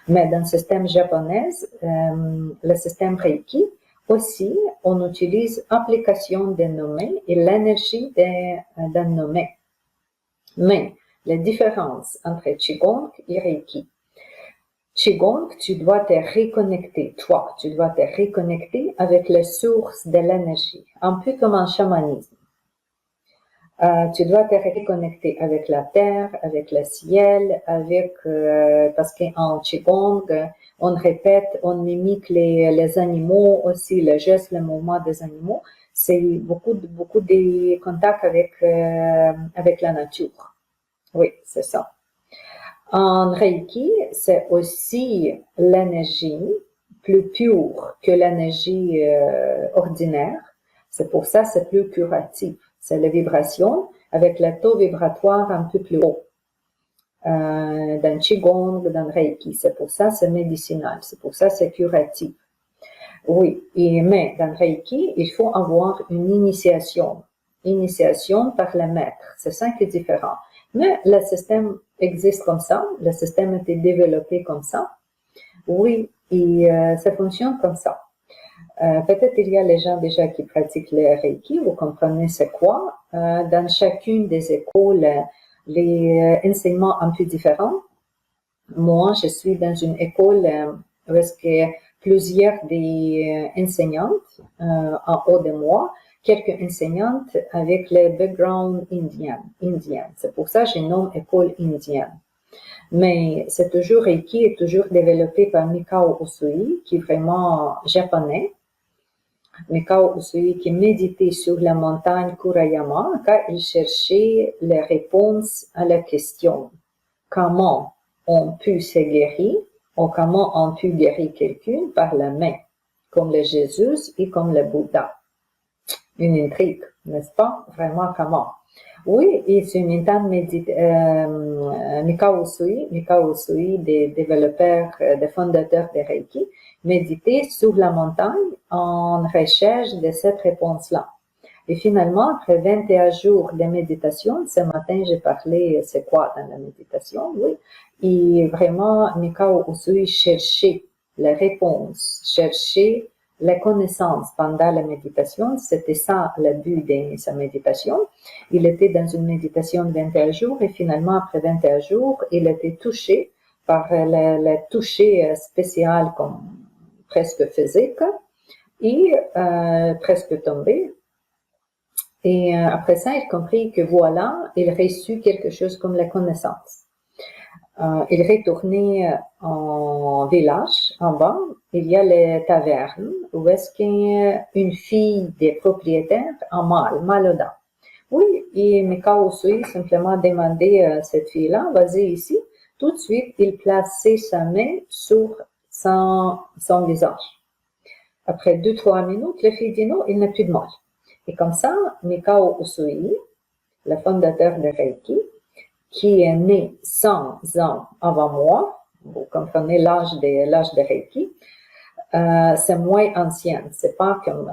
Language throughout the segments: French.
Mais dans le système japonais, le système Reiki, aussi, on utilise application des nommés et l'énergie d'un nommé. Mais la différence entre Qigong et Reiki. Qigong, tu dois te reconnecter, toi, tu dois te reconnecter avec la source de l'énergie, un peu comme en chamanisme. Tu dois te reconnecter avec la terre, avec le ciel, parce qu'en Qigong, on répète, on mimique les animaux aussi, le geste, le mouvement des animaux. C'est beaucoup de contacts avec la nature. Oui, c'est ça. En Reiki, c'est aussi l'énergie plus pure que l'énergie ordinaire. C'est pour ça c'est plus curatif. C'est la vibration avec le taux vibratoire un peu plus haut. Dans Qigong, dans Reiki, c'est pour ça c'est médicinal. C'est pour ça c'est curatif. Oui, mais dans Reiki, il faut avoir une initiation. Initiation par le maître. C'est ça qui est différent. Mais le système existe comme ça. Le système a été développé comme ça. Oui, et ça fonctionne comme ça. Peut-être il y a les gens déjà qui pratiquent le Reiki. Vous comprenez c'est quoi. Dans chacune des écoles, les enseignements un peu différents. Moi, je suis dans une école où est-ce que plusieurs des enseignantes en haut de moi, quelques enseignantes avec le background indien. C'est pour ça que je nomme école indienne. Mais c'est toujours Reiki est toujours développé par Mikao Usui, qui est vraiment japonais. Mikao Usui qui méditait sur la montagne Kurayama quand il cherchait les réponses à la question comment on peut se guérir ou comment on peut guérir quelqu'un par la main, comme le Jésus et comme le Bouddha. Une intrigue, n'est-ce pas? Vraiment comment? Oui, et c'est une interne Mikao Usui, des développeurs, des fondateurs de Reiki, méditait sur la montagne en recherche de cette réponse-là. Et finalement, après 21 jours de méditation, ce matin, j'ai parlé, c'est quoi dans la méditation, oui. Et vraiment, Mikao Usui cherchait la réponse, cherchait la connaissance pendant la méditation. C'était ça le but de sa méditation. Il était dans une méditation de 21 jours et finalement, après 21 jours, il était touché par le toucher spécial comme presque physique et presque tombé. Et après ça, il comprit que voilà, il reçut quelque chose comme la connaissance. Il retournait en village, en bas, il y a les tavernes, où est-ce qu'une fille des propriétaires en malade. Oui, et Mikao Usui simplement demandait à cette fille-là, vas-y ici. Tout de suite, il plaçait sa main sur son visage. Après 2-3 minutes, la fille dit non, il n'a plus de mal. Et comme ça, Mikao Usui, le fondateur de Reiki, qui est né 100 ans avant moi, vous comprenez l'âge de Reiki, c'est moins ancien, c'est pas comme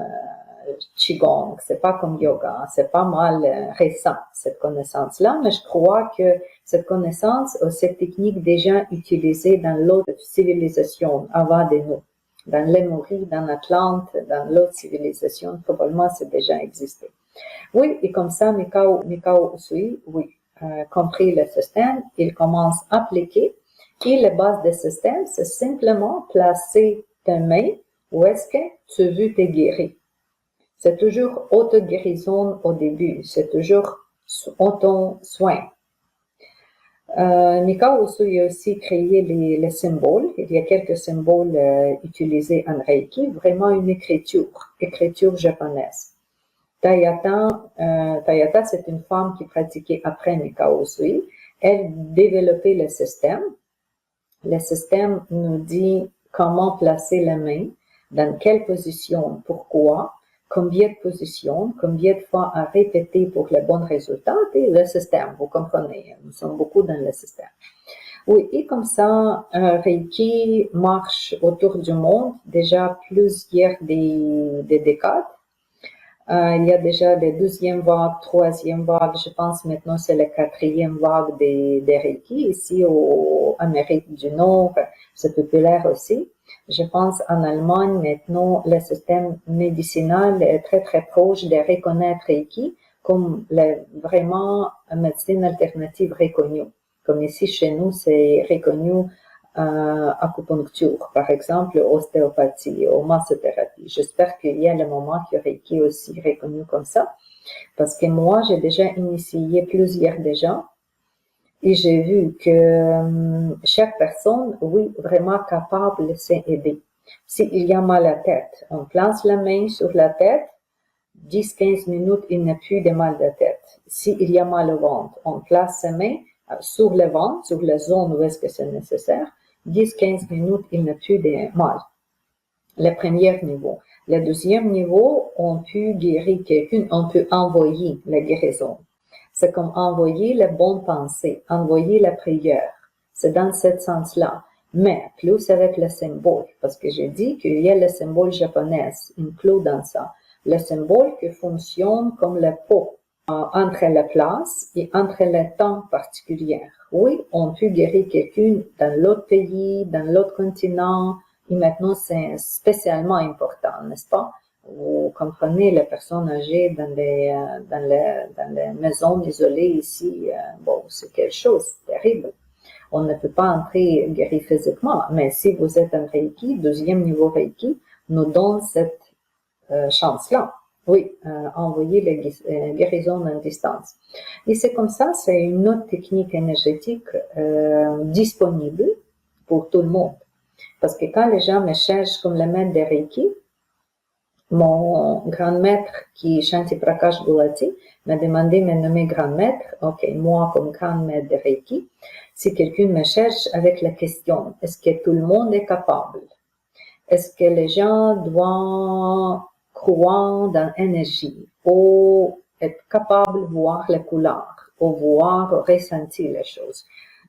Qigong, c'est pas comme yoga, c'est pas mal récent, cette connaissance-là, mais je crois que cette connaissance ou cette technique déjà utilisée dans l'autre civilisation avant de nous. Dans Lémurie, dans l'Atlante, dans l'autre civilisation, probablement c'est déjà existé. Oui, et comme ça, Mikao Usui, oui, compris le système, il commence à appliquer. Et la base du système, c'est simplement placer ta main où est-ce que tu veux te guérir. C'est toujours auto-guérison au début, c'est toujours auto-soin. Mikao Usui a aussi créé les symboles. Il y a quelques symboles utilisés en Reiki, vraiment une écriture japonaise. Tayata, c'est une femme qui pratiquait après Mikao Usui. Elle développait le système. Le système nous dit comment placer la main, dans quelle position, pourquoi, combien de positions, combien de fois à répéter pour le bon résultat, et le système, vous comprenez, nous sommes beaucoup dans le système. Oui, et comme ça, Reiki marche autour du monde déjà plusieurs des décades. Il y a déjà les deuxième vague, troisième vague, je pense maintenant c'est la quatrième vague des Reiki. Ici au Amérique du Nord, c'est populaire aussi. Je pense en Allemagne maintenant, le système médicinal est très très proche de reconnaître Reiki comme vraiment une médecine alternative reconnue. Comme ici chez nous, c'est reconnu acupuncture, par exemple, ostéopathie ou massothérapie. J'espère qu'il y a le moment que Reiki aussi reconnu comme ça, parce que moi, j'ai déjà initié plusieurs déjà, et j'ai vu que chaque personne, oui, vraiment capable de s'aider. S'il y a mal à la tête, on place la main sur la tête, 10-15 minutes, il n'y a plus de mal de tête. S'il y a mal au ventre, on place sa main sur le ventre, sur la zone où est-ce que c'est nécessaire, 10-15 minutes, il n'y a plus de mal. Le premier niveau. Le deuxième niveau, on peut guérir quelqu'un, on peut envoyer la guérison. C'est comme envoyer les bonnes pensées, envoyer la prière. C'est dans ce sens-là. Mais plus avec le symbole, parce que j'ai dit qu'il y a le symbole japonais inclus dans ça. Le symbole qui fonctionne comme le pot entre la place et entre le temps particulier. Oui, on peut guérir quelqu'un dans l'autre pays, dans l'autre continent, et maintenant c'est spécialement important, n'est-ce pas? Vous comprenez, les personnes âgées dans les maisons isolées ici, bon, c'est quelque chose de terrible. On ne peut pas entrer guérir physiquement, mais si vous êtes un Reiki, deuxième niveau Reiki, nous donne cette chance-là. Oui, envoyer les guérisons à distance. Et c'est comme ça, c'est une autre technique énergétique disponible pour tout le monde. Parce que quand les gens me cherchent comme le maître de Reiki, mon grand maître qui est Shanti Prakash Gulati m'a demandé de me nommer grand maître. Ok, moi comme grand maître de Reiki, si quelqu'un me cherche avec la question, est-ce que tout le monde est capable? Est-ce que les gens doivent croire dans l'énergie ou être capables de voir les couleurs ou voir, ressentir les choses?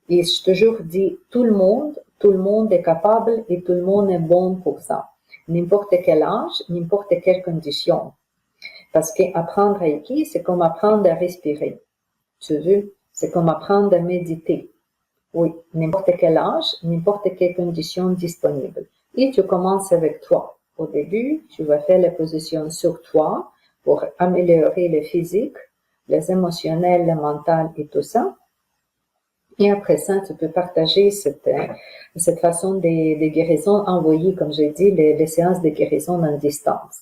Et je toujours dis, tout le monde est capable et tout le monde est bon pour ça. N'importe quel âge, n'importe quelle condition. Parce qu'apprendre Reiki, c'est comme apprendre à respirer. Tu veux? C'est comme apprendre à méditer. Oui, n'importe quel âge, n'importe quelle condition disponible. Et tu commences avec toi. Au début, tu vas faire les positions sur toi pour améliorer le physique, les émotionnels, le mental et tout ça. Et après ça, tu peux partager cette façon de guérison, envoyer, comme j'ai dit, les séances de guérison en distance.